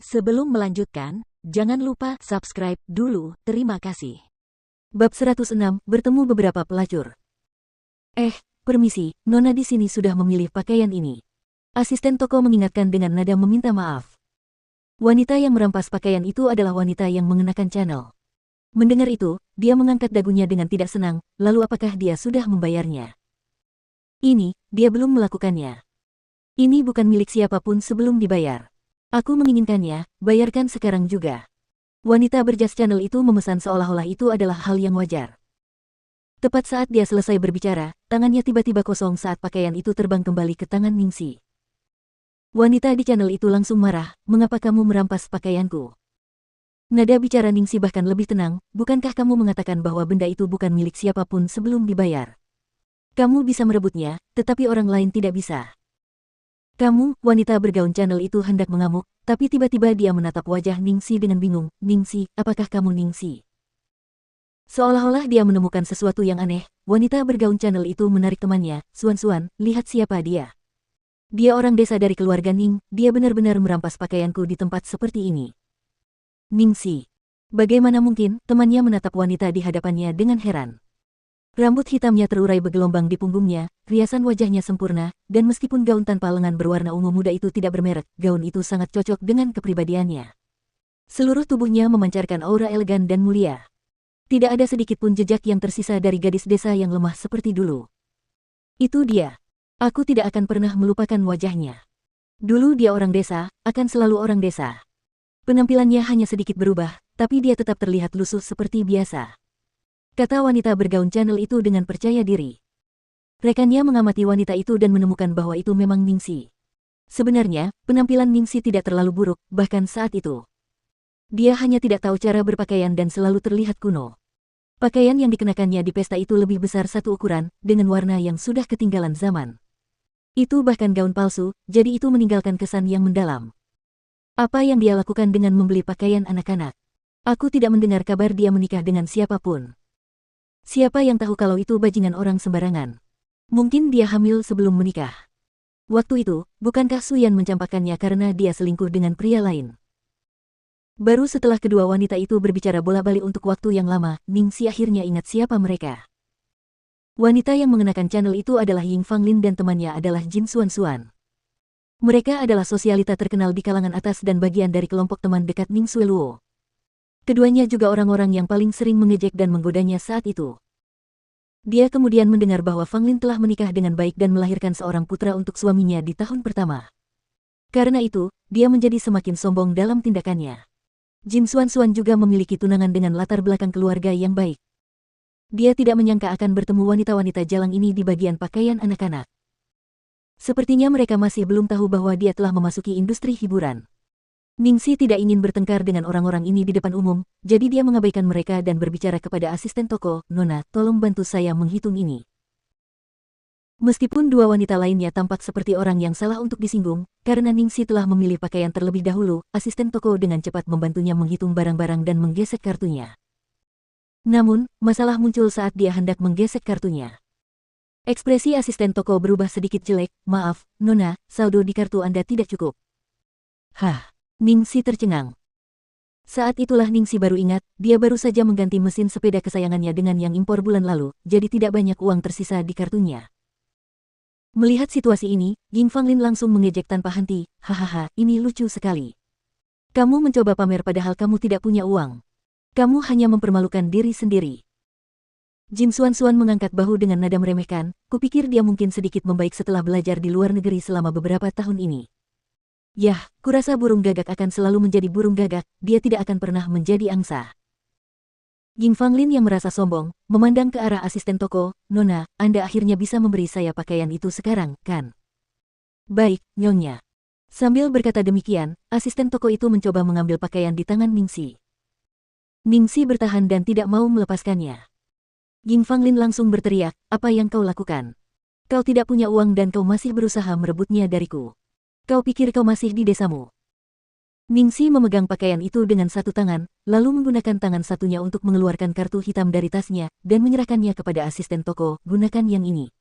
Sebelum melanjutkan, jangan lupa subscribe dulu, terima kasih. Bab 106, bertemu beberapa pelacur. Permisi, Nona di sini sudah memilih pakaian ini. Asisten toko mengingatkan dengan nada meminta maaf. Wanita yang merampas pakaian itu adalah wanita yang mengenakan channel. Mendengar itu, dia mengangkat dagunya dengan tidak senang, lalu apakah dia sudah membayarnya? Dia belum melakukannya. Ini bukan milik siapapun sebelum dibayar. Aku menginginkannya, bayarkan sekarang juga. Wanita berjas channel itu memesan seolah-olah itu adalah hal yang wajar. Tepat saat dia selesai berbicara, tangannya tiba-tiba kosong saat pakaian itu terbang kembali ke tangan Ningxi. Wanita di channel itu langsung marah, "Mengapa kamu merampas pakaianku?" Nada bicara Ningxi bahkan lebih tenang, "Bukankah kamu mengatakan bahwa benda itu bukan milik siapapun sebelum dibayar? Kamu bisa merebutnya, tetapi orang lain tidak bisa." "Kamu," wanita bergaun channel itu hendak mengamuk, tapi tiba-tiba dia menatap wajah Ningxi dengan bingung. "Ningxi, apakah kamu Ningxi?" Seolah-olah dia menemukan sesuatu yang aneh, wanita bergaun channel itu menarik temannya, "Suan, lihat siapa dia. Dia orang desa dari keluarga Ning, dia benar-benar merampas pakaianku di tempat seperti ini." "Ningxi." Bagaimana mungkin? Temannya menatap wanita di hadapannya dengan heran. Rambut hitamnya terurai bergelombang di punggungnya, riasan wajahnya sempurna, dan meskipun gaun tanpa lengan berwarna ungu muda itu tidak bermerek, gaun itu sangat cocok dengan kepribadiannya. Seluruh tubuhnya memancarkan aura elegan dan mulia. Tidak ada sedikit pun jejak yang tersisa dari gadis desa yang lemah seperti dulu. Itu dia. Aku tidak akan pernah melupakan wajahnya. Dulu dia orang desa, akan selalu orang desa. Penampilannya hanya sedikit berubah, tapi dia tetap terlihat lusuh seperti biasa. Kata wanita bergaun channel itu dengan percaya diri. Rekannya mengamati wanita itu dan menemukan bahwa itu memang Ningxi. Sebenarnya, penampilan Ningxi tidak terlalu buruk, bahkan saat itu. Dia hanya tidak tahu cara berpakaian dan selalu terlihat kuno. Pakaian yang dikenakannya di pesta itu lebih besar satu ukuran, dengan warna yang sudah ketinggalan zaman. Itu bahkan gaun palsu, jadi itu meninggalkan kesan yang mendalam. Apa yang dia lakukan dengan membeli pakaian anak-anak? Aku tidak mendengar kabar dia menikah dengan siapapun. Siapa yang tahu kalau itu bajingan orang sembarangan? Mungkin dia hamil sebelum menikah. Waktu itu, bukankah Suyan mencampakkannya karena dia selingkuh dengan pria lain? Baru setelah kedua wanita itu berbicara bola-balik untuk waktu yang lama, Ningxi akhirnya ingat siapa mereka. Wanita yang mengenakan channel itu adalah Ying Fanglin dan temannya adalah Jin Suan. Mereka adalah sosialita terkenal di kalangan atas dan bagian dari kelompok teman dekat Ning Sueluo. Keduanya juga orang-orang yang paling sering mengejek dan menggodanya saat itu. Dia kemudian mendengar bahwa Fanglin telah menikah dengan baik dan melahirkan seorang putra untuk suaminya di tahun pertama. Karena itu, dia menjadi semakin sombong dalam tindakannya. Jin Suan juga memiliki tunangan dengan latar belakang keluarga yang baik. Dia tidak menyangka akan bertemu wanita-wanita jalang ini di bagian pakaian anak-anak. Sepertinya mereka masih belum tahu bahwa dia telah memasuki industri hiburan. Ningxi tidak ingin bertengkar dengan orang-orang ini di depan umum, jadi dia mengabaikan mereka dan berbicara kepada asisten toko, "Nona, tolong bantu saya menghitung ini." Meskipun dua wanita lainnya tampak seperti orang yang salah untuk disinggung, karena Ningxi telah memilih pakaian terlebih dahulu, asisten toko dengan cepat membantunya menghitung barang-barang dan menggesek kartunya. Namun, masalah muncul saat dia hendak menggesek kartunya. Ekspresi asisten toko berubah sedikit jelek. "Maaf, Nona, saldo di kartu Anda tidak cukup." "Hah?" Ningxi tercengang. Saat itulah Ningxi baru ingat, dia baru saja mengganti mesin sepeda kesayangannya dengan yang impor bulan lalu, jadi tidak banyak uang tersisa di kartunya. Melihat situasi ini, Ying Fanglin langsung mengejek tanpa henti, "Hahaha, ini lucu sekali. Kamu mencoba pamer padahal kamu tidak punya uang. Kamu hanya mempermalukan diri sendiri." Jin Suan mengangkat bahu dengan nada meremehkan, "Kupikir dia mungkin sedikit membaik setelah belajar di luar negeri selama beberapa tahun ini. Yah, kurasa burung gagak akan selalu menjadi burung gagak, dia tidak akan pernah menjadi angsa." Ying Fanglin yang merasa sombong, memandang ke arah asisten toko, "Nona, Anda akhirnya bisa memberi saya pakaian itu sekarang, kan?" "Baik, Nyonya." Sambil berkata demikian, asisten toko itu mencoba mengambil pakaian di tangan Ningxi. Ningxi bertahan dan tidak mau melepaskannya. Ying Fanglin langsung berteriak, "Apa yang kau lakukan? Kau tidak punya uang dan kau masih berusaha merebutnya dariku. Kau pikir kau masih di desamu?" Ningxi memegang pakaian itu dengan satu tangan, lalu menggunakan tangan satunya untuk mengeluarkan kartu hitam dari tasnya, dan menyerahkannya kepada asisten toko, "Gunakan yang ini."